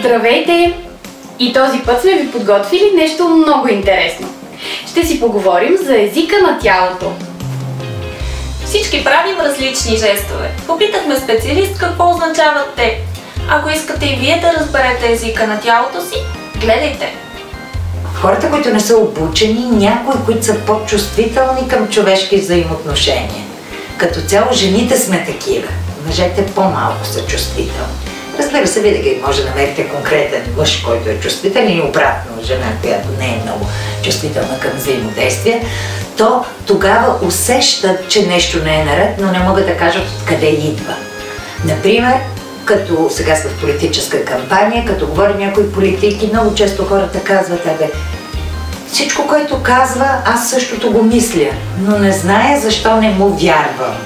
Здравейте! И този път сме ви подготвили нещо много интересно. Ще си поговорим за езика на тялото. Всички правим различни жестове. Попитахме специалист какво означават те. Ако искате и вие да разберете езика на тялото си, гледайте! Хората, които не са обучени, някои, които са по-чувствителни към човешки взаимоотношения. Като цяло жените сме такива, мъжете по-малко са чувствителни. Разбира се, винаги може да намерите конкретен мъж, който е чувствителен и обратно жена, която не е много чувствителна към взаимодействие, то тогава усещат, че нещо не е наред, но не могат да кажат откъде идва. Например, като сега сме в политическа кампания, като говори някои политики, много често хората казват: абе, всичко, което казва, аз същото го мисля, но не зная защо не му вярвам.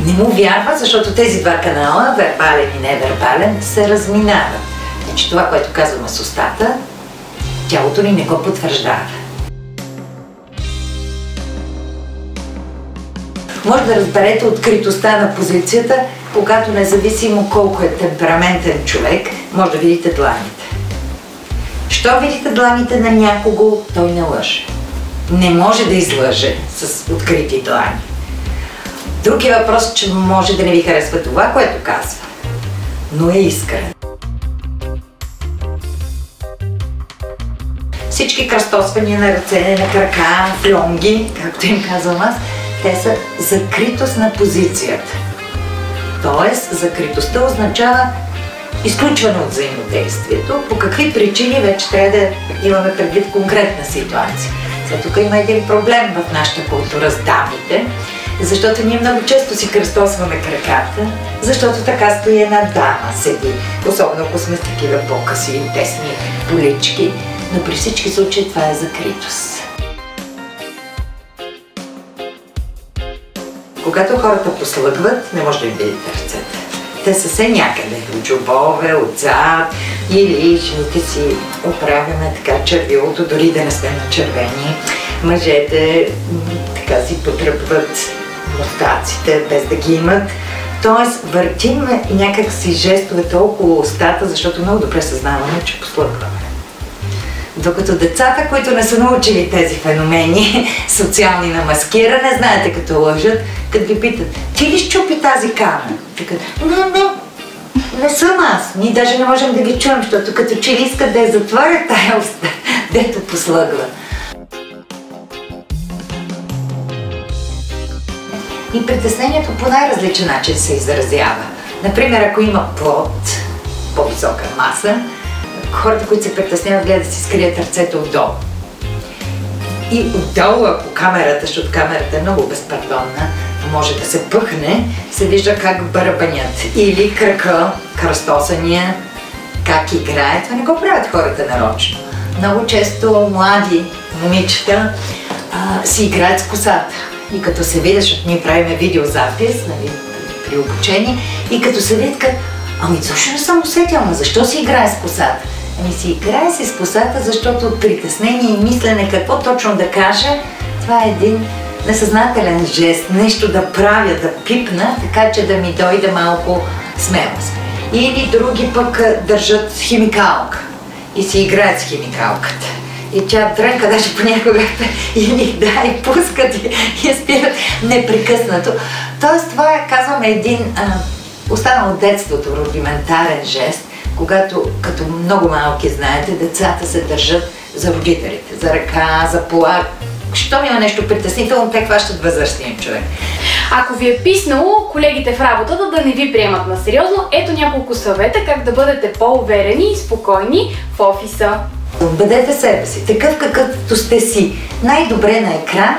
Не му вярва, защото тези два канала, вербален и невербален, се разминават. Значи това, което казваме с устата, тялото ни не го потвърждава. Може да разберете откритостта на позицията, когато независимо колко е темпераментен човек, може да видите дланите. Що видите дланите на някого, той не лъже. Не може да излъже с открити длани. Друг е въпрос, че може да не ви харесва това, което казва, но е искрен. Всички кръстосвания на ръце, на крака, флонги, както им казвам аз, те са закритост на позицията. Тоест, закритостта означава изключване от взаимодействието. По какви причини вече трябва да имаме предвид конкретна ситуация. Сега тук има един проблем в нашата култура с дамите, защото ние много често си кръстосваме краката, защото така стои една дама, седи, особено ако сме с такива по-къси и тесни полички, но при всички случаи това е закритост. Когато хората послъгват, не може да им видите ръцете. Те са се някъде, от джобове, отзад, или жените си оправяме така червилото, дори да не сте начервени. Мъжете така си потръпват мустаците, без да ги имат. Тоест, въртим някак си жестовете около устата, защото много добре съзнаваме, че послъгваме. Докато децата, които не са научили тези феномени, социални на маскиране, знаете като лъжат, като ги питат: ти ли щупи тази камера? Така: не съм аз. Ние даже не можем да ги чуем, защото като че ли искат да я затворят тая уста, дето послъгва. И притеснението по най-различен начин се изразява. Например, ако има плод, по-висока маса, хората, които се притесняват, гледат да си скрият ръцете отдолу. И отдолу, ако камерата, защото камерата е много безпардонна, може да се пъхне, се вижда как бърбанят. Или кръка, кръстосания, как играят. Това не го правят хората нарочно. Много често млади момичета си играят с косата. И като се видят, защото ние правим видеозапис, нали, при обучение, и като се видят, ами защо не съм усетила, защо си играе с косата? Ами си играе си с косата, защото от притеснение и мислене какво точно да кажа, това е един несъзнателен жест, нещо да правя, да пипна, така че да ми дойде малко смелост. Или други пък държат химикалка и си играят с химикалката. И тя трънка, даже понякога и пускат и я спират непрекъснато. Тоест това е, казваме, един останал от детството рудиментарен жест, когато като много малки, знаете, децата се държат за родителите, за ръка, за пола. Щом има нещо притеснително, те хващат възрастния човек. Ако ви е писнало колегите в работата да не ви приемат на сериозно, ето няколко съвета как да бъдете по-уверени и спокойни в офиса. Бъдете себе си, такъв какъвто сте си. Най-добре на екран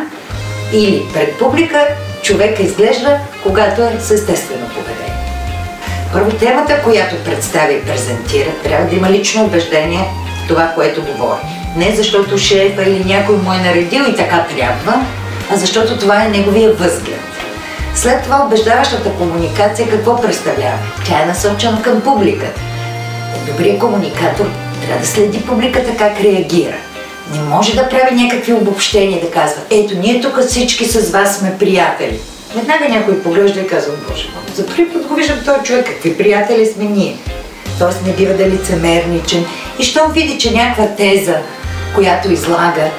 или пред публика човека изглежда, когато е с естествено поведение. Първо, темата, която представя и презентира, трябва да има лично убеждение в това, което говори. Не защото шефа или някой му е наредил и така трябва, а защото това е неговия възглед. След това убеждаващата комуникация какво представлява? Тя е насочена към публиката. Добрият комуникатор трябва да следи публиката как реагира. Не може да прави някакви обобщения, да казва: ето, ние тук всички с вас сме приятели. Веднага някой поглежда и казва: боже мой, за първи път го виждам този човек, какви приятели сме ние. т.е. не бива да е лицемерничен. И щом види, че някаква теза, която излага,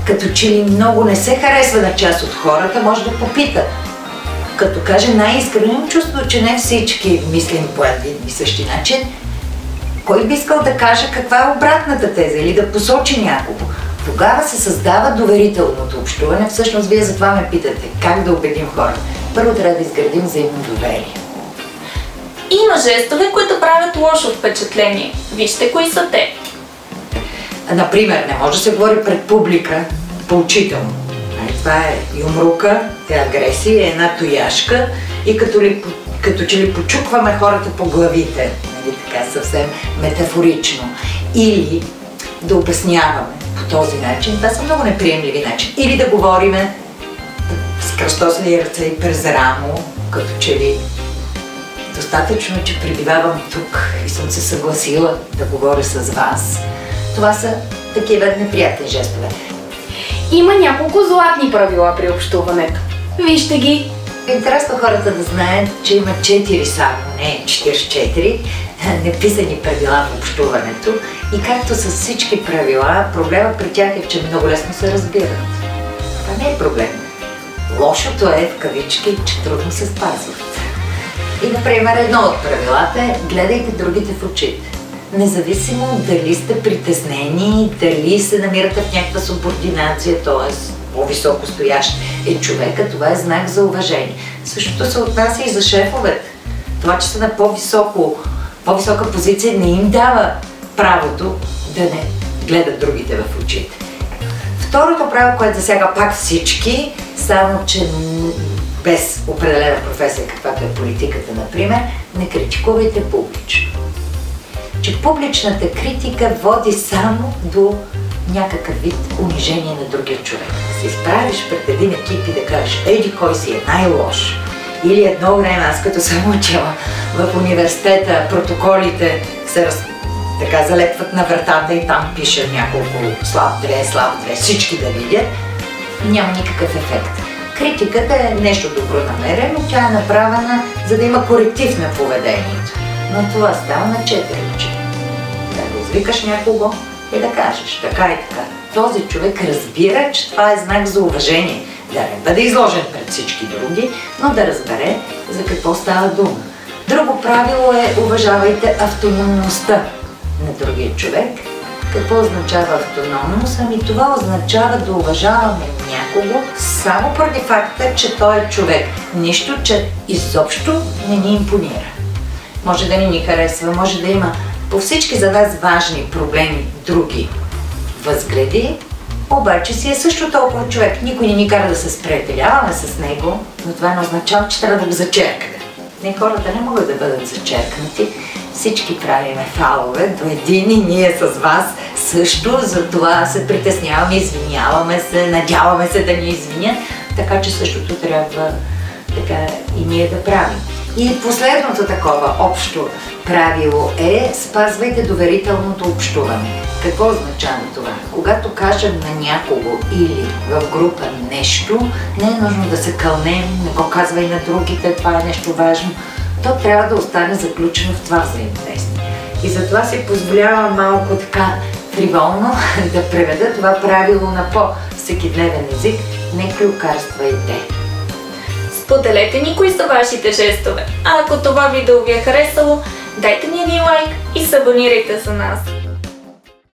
като че ли много не се харесва на част от хората, може да попита. Като каже най-искрено, имам чувство, че не всички мислим по един и същи начин. Кой би искал да каже каква е обратната теза или да посочи някого? Тогава се създава доверителното общуване. Всъщност, вие затова ме питате, как да убедим хората. Първо трябва да изградим взаимно доверие. Има жестове, които правят лошо впечатление. Вижте кои са те. Например, не може да се говори пред публика поучително. Това е юмрука, е агресия, е една тояшка и като че ли почукваме хората по главите, нали, така съвсем метафорично. Или да обясняваме по този начин. Това са много неприемливи начини. Или да говориме с кръстосани ръце и през рамо, като че ли достатъчно, че пребивавам тук и съм се съгласила да говоря с вас. Това са такива неприятни жестове. Има няколко златни правила при общуването. Вижте ги! Интересно хората да знаят, че има 4 само, не 44 неписани правила в общуването и както с всички правила, проблема при тях е, че много лесно се разбират. Това не е проблем. Лошото е, в кавички, че трудно се спазват. И, например, едно от правилата е гледайте другите в очите. Независимо дали сте притеснени, дали се намирате в някаква субординация, т.е. по-високо стоящ е човека, това е знак за уважение. Същото се отнася и за шефовете. Това, че са на по-висока позиция, не им дава правото да не гледат другите в очите. Второто правило, което засяга пак всички, само че без определена професия, каквато е политиката, например, не критикувайте публично. Че публичната критика води само до някакъв вид унижение на другия човек. Да се изправиш пред един екип и да кажеш, еди кой си е най-лош. Или едно време, аз като съм учила в университета, протоколите се така залепват на вратата и там пише няколко слаб 2, всички да видят. Няма никакъв ефект. Критиката е нещо добронамерено, тя е направена, за да има коректив на поведението. Но това става на 4 ръчи. Да извикаш някого и да кажеш така и така. Този човек разбира, че това е знак за уважение. Да не бъде изложен пред всички други, но да разбере за какво става дума. Друго правило е уважавайте автономността на другия човек. Какво означава автономност? Ами това означава да уважаваме някого само поради факта, че той е човек. Нищо, че изобщо не ни импонира. Може да не ни харесва, може да има по всички за нас важни проблеми други възгледи, обаче си е също толкова човек. Никой не ни кара да се сприятеляваме с него, но това не означава, че трябва да го зачеркаме. Не, хората не могат да бъдат зачеркнати. Всички правиме фалове до един и ние с вас също, за това се притесняваме, извиняваме се, надяваме се да ни извинят, така че същото трябва така и ние да правим. И последното такова общо правило е спазвайте доверителното общуване. Какво означава това? Когато кажем на някого или в група нещо, не е нужно да се кълнем, не го казва и на другите, това е нещо важно. То трябва да остане заключено в това взаимодействие. И затова си позволявам малко така фриволно да преведа това правило на по-всекидневен език. Не клюкарствайте. Споделете ни кои са вашите жестове. А ако това видео ви е харесало, дайте ни един лайк и се абонирайте за нас.